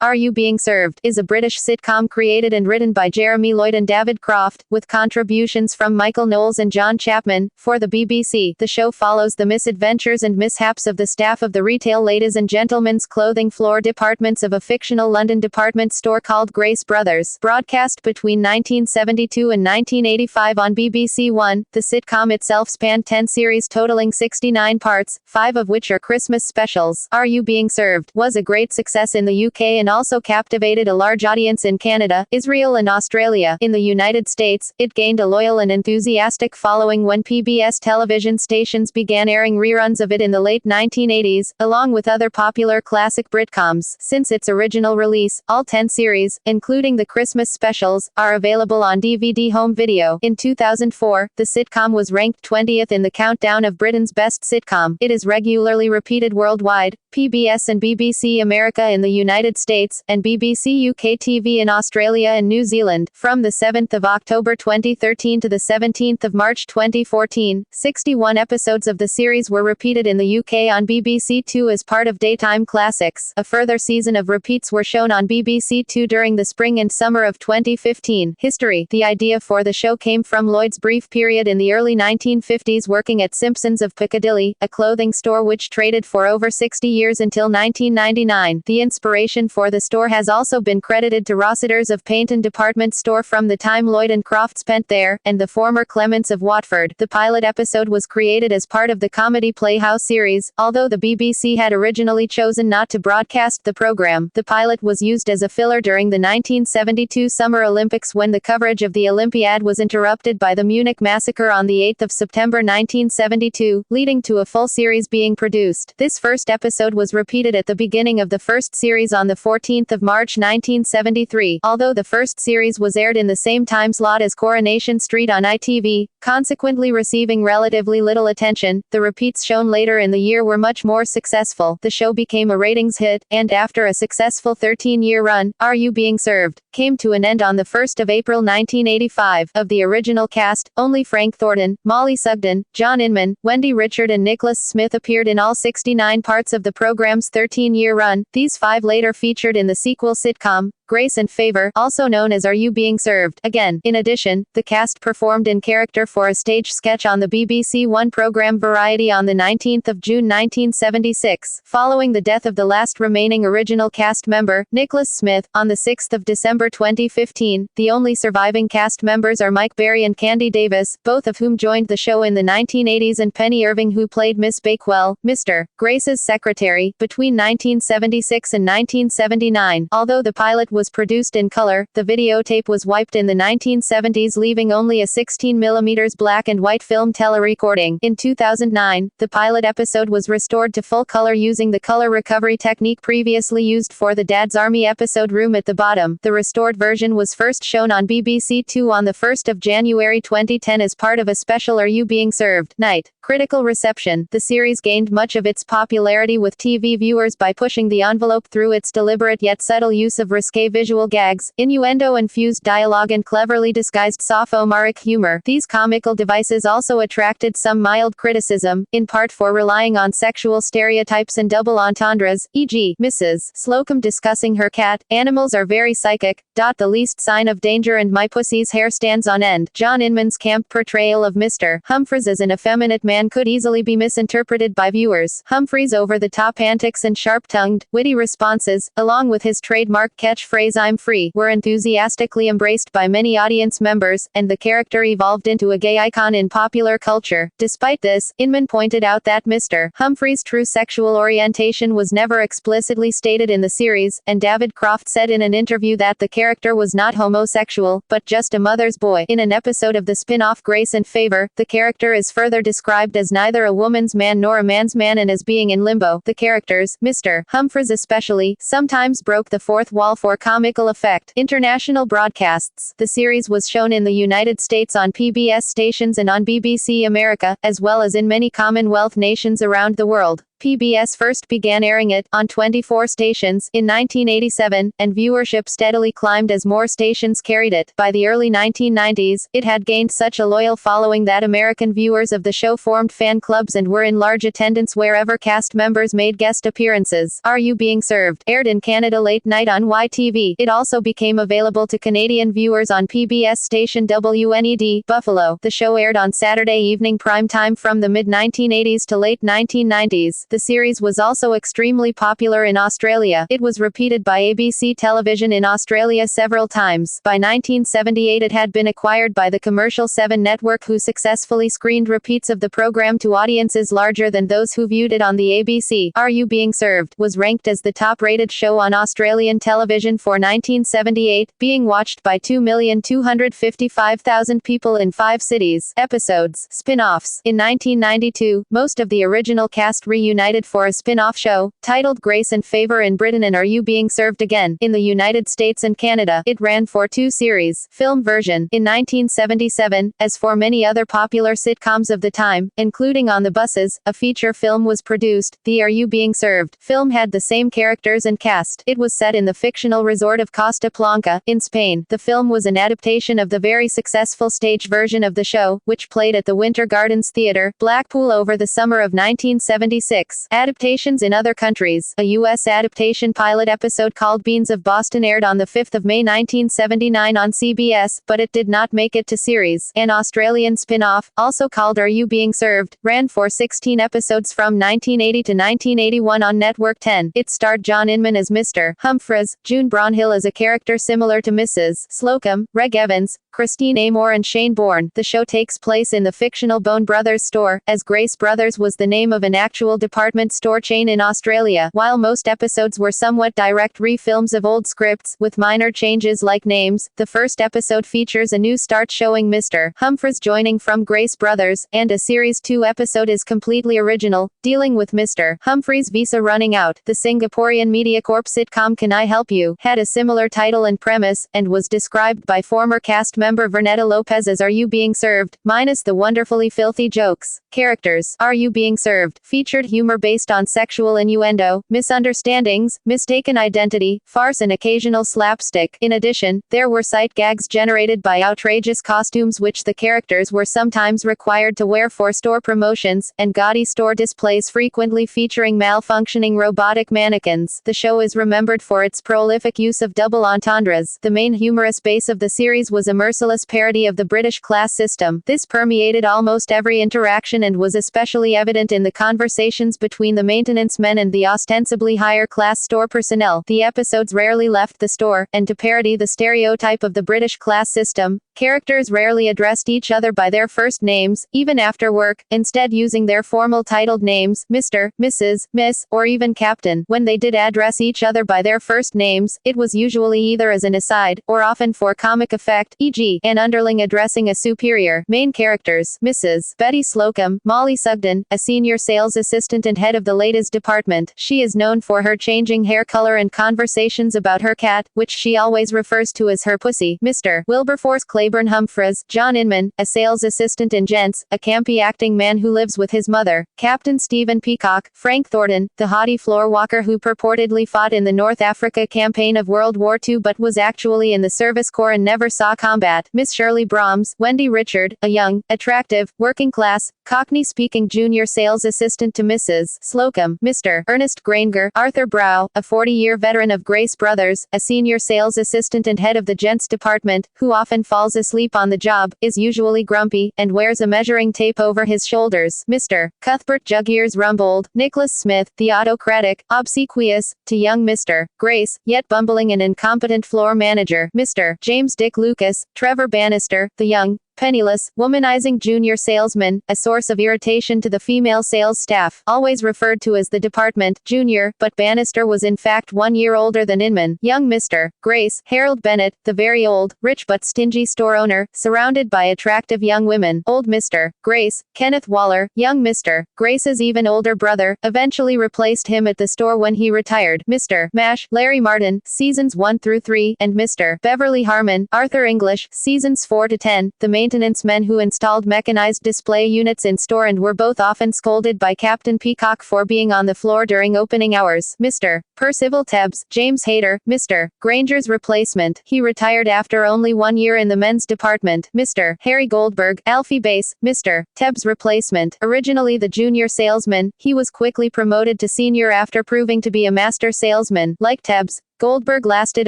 Are You Being Served? Is a British sitcom created and written by Jeremy Lloyd and David Croft, with contributions from Michael Knowles and John Chapman, for the BBC. The show follows the misadventures and mishaps of the staff of the retail ladies and gentlemen's clothing floor departments of a fictional London department store called Grace Brothers. Broadcast between 1972 and 1985 on BBC One, the sitcom itself spanned 10 series totaling 69 parts, 5 of which are Christmas specials. Are You Being Served? Was a great success in the UK and also captivated a large audience in Canada, Israel and Australia. In the United States, it gained a loyal and enthusiastic following when PBS television stations began airing reruns of it in the late 1980s, along with other popular classic Britcoms. Since its original release, all 10 series, including the Christmas specials, are available on DVD home video. In 2004, the sitcom was ranked 20th in the countdown of Britain's best sitcom. It is regularly repeated worldwide, PBS and BBC America in the United States, and BBC UK TV in Australia and New Zealand. From the 7th of October 2013 to the 17th of March 2014, 61 episodes of the series were repeated in the UK on BBC Two as part of Daytime Classics. A further season of repeats were shown on BBC Two during the spring and summer of 2015. History. The idea for the show came from Lloyd's brief period in the early 1950s working at Simpsons of Piccadilly, a clothing store which traded for over 60 years until 1999. The inspiration for the store has also been credited to Rossiter's of Paynton department store from the time Lloyd and Croft spent there, and the former Clements of Watford. The pilot episode was created as part of the comedy Playhouse series, although the BBC had originally chosen not to broadcast the program. The pilot was used as a filler during the 1972 Summer Olympics when the coverage of the Olympiad was interrupted by the Munich massacre on the 8th of September 1972, leading to a full series being produced. This first episode was repeated at the beginning of the first series on the 14th of March 1973, although the first series was aired in the same time slot as Coronation Street on ITV, consequently receiving relatively little attention. The repeats shown later in the year were much more successful. The show became a ratings hit, and after a successful 13-year run, Are You Being Served? Came to an end on the 1st of April 1985. Of the original cast, only Frank Thornton, Molly Sugden, John Inman, Wendy Richard and Nicholas Smith appeared in all 69 parts of the program's 13-year run. These 5 later featured in the sequel sitcom, Grace and Favor, also known as Are You Being Served? Again. In addition, the cast performed in character for a stage sketch on the BBC One program Variety on the 19th of June 1976. Following the death of the last remaining original cast member, Nicholas Smith, on the 6th of December 2015, the only surviving cast members are Mike Berry and Candy Davis, both of whom joined the show in the 1980s, and Penny Irving, who played Miss Bakewell, Mr. Grace's secretary, between 1976 and 1979. Although the pilot was produced in color, the videotape was wiped in the 1970s, leaving only a 16mm black and white film telerecording. In 2009, the pilot episode was restored to full color using the color recovery technique previously used for the Dad's Army episode Room at the Bottom. The restored version was first shown on BBC Two on the 1st of January 2010 as part of a special Are You Being Served? Night. Critical reception. The series gained much of its popularity with TV viewers by pushing the envelope through its deliberate yet subtle use of risque visual gags, innuendo-infused dialogue and cleverly disguised sophomoric humor. These comical devices also attracted some mild criticism, in part for relying on sexual stereotypes and double entendres, e.g., Mrs. Slocum discussing her cat, "Animals are very psychic, the least sign of danger and my pussy's hair stands on end." John Inman's camp portrayal of Mr. Humphries as an effeminate man could easily be misinterpreted by viewers. Humphries' over-the-top antics and sharp-tongued, witty responses, along with his trademark catchphrase "I'm free," were enthusiastically embraced by many audience members, and the character evolved into a gay icon in popular culture. Despite this, Inman pointed out that Mr. Humphries' true sexual orientation was never explicitly stated in the series, and David Croft said in an interview that the character was not homosexual, but just a mother's boy. In an episode of the spin-off Grace and Favor, the character is further described as neither a woman's man nor a man's man and as being in limbo. The characters, Mr. Humphries especially, sometimes broke the fourth wall for comical effect. International broadcasts. The series was shown in the United States on PBS stations and on BBC America, as well as in many Commonwealth nations around the world. PBS first began airing it on 24 stations in 1987, and viewership steadily climbed as more stations carried it. By the early 1990s, it had gained such a loyal following that American viewers of the show formed fan clubs and were in large attendance wherever cast members made guest appearances. Are You Being Served? Aired in Canada late night on YTV. It also became available to Canadian viewers on PBS station WNED, Buffalo. The show aired on Saturday evening prime time from the mid-1980s to late 1990s. The series was also extremely popular in Australia. It was repeated by ABC Television in Australia several times. By 1978 it had been acquired by the commercial 7 network, who successfully screened repeats of the program to audiences larger than those who viewed it on the ABC. Are You Being Served? Was ranked as the top-rated show on Australian television for 1978, being watched by 2,255,000 people in 5 cities. Episodes. Spin-offs. In 1992, most of the original cast reunited for a spin-off show, titled Grace and Favor in Britain and Are You Being Served Again? In the United States and Canada. It ran for 2 series. Film version. In 1977, as for many other popular sitcoms of the time, including On the Buses, a feature film was produced. The Are You Being Served? Film had the same characters and cast. It was set in the fictional resort of Costa Blanca, in Spain. The film was an adaptation of the very successful stage version of the show, which played at the Winter Gardens Theatre, Blackpool over the summer of 1976. Adaptations in other countries. A U.S. adaptation pilot episode called Beans of Boston aired on the 5th of May 1979 on CBS, but it did not make it to series. An Australian spin-off, also called Are You Being Served? Ran for 16 episodes from 1980 to 1981 on Network 10. It starred John Inman as Mr. Humphreys, June Brownhill as a character similar to Mrs. Slocum, Reg Evans, Christine Amor and Shane Bourne. The show takes place in the fictional Bone Brothers store, as Grace Brothers was the name of an actual department store chain in Australia. While most episodes were somewhat direct refilms of old scripts, with minor changes like names, the first episode features a new start showing Mr. Humphreys joining from Grace Brothers, and a Series 2 episode is completely original, dealing with Mr. Humphreys' visa running out. The Singaporean MediaCorp sitcom Can I Help You? Had a similar title and premise, and was described by former cast member Vernetta Lopez as Are You Being Served? Minus the wonderfully filthy jokes. Characters. Are You Being Served? Featured humor based on sexual innuendo, misunderstandings, mistaken identity, farce and occasional slapstick. In addition, there were sight gags generated by outrageous costumes which the characters were sometimes required to wear for store promotions, and gaudy store displays frequently featuring malfunctioning robotic mannequins. The show is remembered for its prolific use of double entendres. The main humorous base of the series was a merciless parody of the British class system. This permeated almost every interaction and was especially evident in the conversations between the maintenance men and the ostensibly higher-class store personnel. The episodes rarely left the store, and to parody the stereotype of the British class system, characters rarely addressed each other by their first names, even after work, instead using their formal titled names, Mr., Mrs., Miss, or even Captain. When they did address each other by their first names, it was usually either as an aside, or often for comic effect, e.g., an underling addressing a superior. Main characters: Mrs. Betty Slocum, Molly Sugden, a senior sales assistant and head of the ladies department. She is known for her changing hair color and conversations about her cat, which she always refers to as her pussy. Mr. Wilberforce Claiborne Humphreys, John Inman, a sales assistant in Gents, a campy acting man who lives with his mother. Captain Stephen Peacock, Frank Thornton, the haughty floor walker who purportedly fought in the North Africa campaign of World War II but was actually in the Service Corps and never saw combat. Miss Shirley Brahms, Wendy Richard, a young, attractive, working-class, Cockney-speaking junior sales assistant to Mrs. Slocum. Mr. Ernest Granger, Arthur Brow, a 40-year veteran of Grace Brothers, a senior sales assistant and head of the Gents department, who often falls asleep on the job, is usually grumpy, and wears a measuring tape over his shoulders. Mr. Cuthbert Juggears Rumbold, Nicholas Smith, the autocratic, obsequious, to young Mr. Grace, yet bumbling and incompetent floor manager. Mr. James Dick Lucas, Trevor Bannister, the young, penniless, womanizing junior salesman, a source of irritation to the female sales staff, always referred to as the department junior, but Bannister was in fact 1 year older than Inman. Young Mr. Grace, Harold Bennett, the very old, rich but stingy store owner, surrounded by attractive young women. Old Mr. Grace, Kenneth Waller, young Mr. Grace's even older brother, eventually replaced him at the store when he retired. Mr. Mash, Larry Martin, seasons 1 through 3, and Mr. Beverly Harmon, Arthur English, seasons 4 to 10. The main maintenance men who installed mechanized display units in store and were both often scolded by Captain Peacock for being on the floor during opening hours. Mr. Percival Tebbs, James Hayter, Mr. Granger's replacement. He retired after only 1 year in the men's department. Mr. Harry Goldberg, Alfie Bass, Mr. Tebbs' replacement. Originally the junior salesman, he was quickly promoted to senior after proving to be a master salesman. Like Tebbs, Goldberg lasted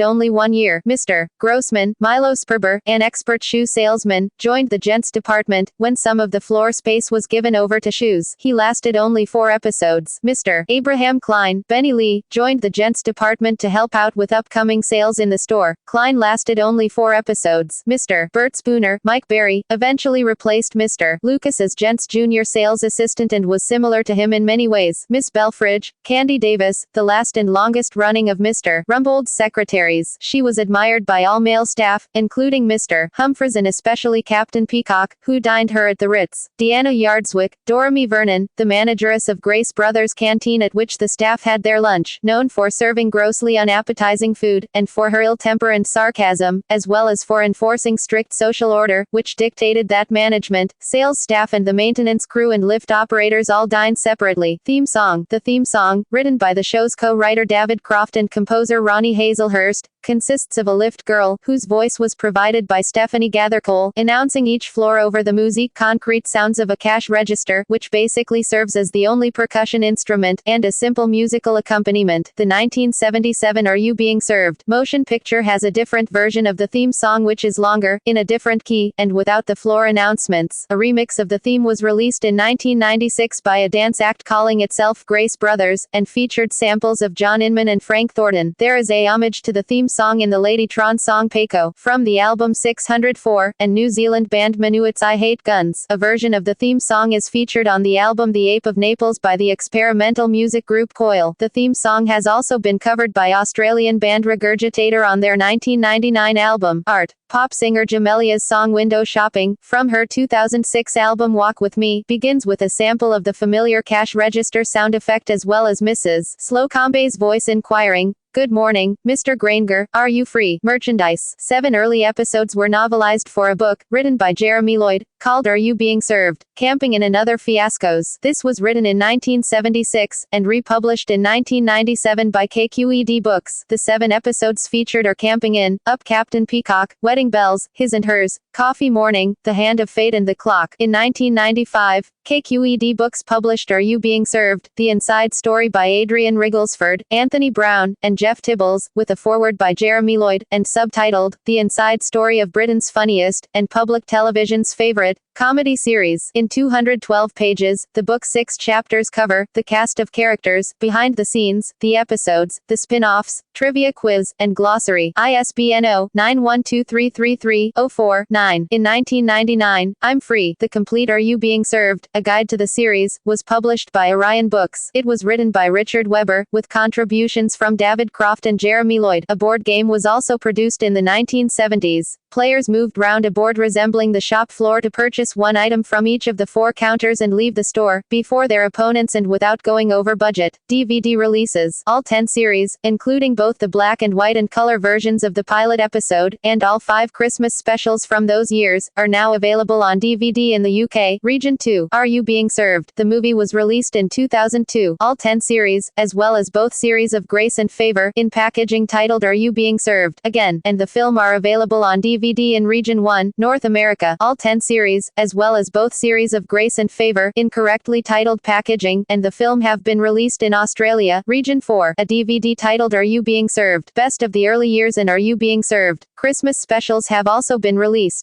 only 1 year. Mr. Grossman, Milo Sperber, an expert shoe salesman, joined the gents department when some of the floor space was given over to shoes. He lasted only 4 episodes. Mr. Abraham Klein, Benny Lee, joined the gents department to help out with upcoming sales in the store. Klein lasted only 4 episodes. Mr. Bert Spooner, Mike Berry, eventually replaced Mr. Lucas as gents junior sales assistant and was similar to him in many ways. Miss Belfridge, Candy Davis, the last and longest running of Mr. Rumbold's secretaries. She was admired by all male staff, including Mr. Humphreys and especially Captain Peacock, who dined her at the Ritz. Deanna Yardswick, Dorothy Vernon, the manageress of Grace Brothers Canteen at which the staff had their lunch, known for serving grossly unappetizing food, and for her ill temper and sarcasm, as well as for enforcing strict social order, which dictated that management, sales staff and the maintenance crew and lift operators all dined separately. Theme song. The theme song, written by the show's co-writer David Croft and composer Ronnie Hazelhurst, consists of a lift girl, whose voice was provided by Stephanie Gathercole, announcing each floor over the musique concrete sounds of a cash register, which basically serves as the only percussion instrument, and a simple musical accompaniment. The 1977 Are You Being Served? Motion picture has a different version of the theme song which is longer, in a different key, and without the floor announcements. A remix of the theme was released in 1996 by a dance act calling itself Grace Brothers, and featured samples of John Inman and Frank Thornton. There is a homage to the theme song in the Ladytron song Paco, from the album 604, and New Zealand band Minuet's I Hate Guns. A version of the theme song is featured on the album The Ape of Naples by the experimental music group Coil. The theme song has also been covered by Australian band Regurgitator on their 1999 album, Art. Pop singer Jamelia's song Window Shopping, from her 2006 album Walk With Me, begins with a sample of the familiar cash register sound effect as well as Mrs. Slocombe's voice inquiring, "Good morning, Mr. Granger, are you free?" Merchandise. 7 early episodes were novelized for a book, written by Jeremy Lloyd, called Are You Being Served? Camping in and Other Fiascos. This was written in 1976, and republished in 1997 by KQED Books. The 7 episodes featured Are Camping In, Up Captain Peacock, Wedding Bells, His and Hers, Coffee Morning, The Hand of Fate and The Clock. In 1995, KQED Books published Are You Being Served? The Inside Story by Adrian Rigglesford, Anthony Brown, and Jeff Tibbles, with a foreword by Jeremy Lloyd, and subtitled, The Inside Story of Britain's Funniest, and Public Television's Favorite, Comedy Series. In 212 pages, the book's 6 chapters cover the cast of characters, behind the scenes, the episodes, the spin-offs, trivia quiz, and glossary. ISBN 0-912333-04-9. In 1999, I'm Free, The Complete Are You Being Served? A Guide to the Series, was published by Orion Books. It was written by Richard Weber, with contributions from David Croft and Jeremy Lloyd. A board game was also produced in the 1970s. Players moved round a board resembling the shop floor to purchase one item from each of the 4 counters and leave the store, before their opponents and without going over budget. DVD releases. All 10 series, including both the black and white and color versions of the pilot episode, and all 5 Christmas specials from those years, are now available on DVD in the UK. Region 2. Are You Being Served? The movie was released in 2002. All 10 series, as well as both series of Grace and Favor, in packaging titled Are You Being Served? Again, and the film are available on DVD in Region 1, North America. All 10 series, as well as both series of Grace and Favor, in correctly titled packaging, and the film have been released in Australia. Region 4. A DVD titled Are You Being Served? Best of the Early Years and Are You Being Served? Christmas specials have also been released.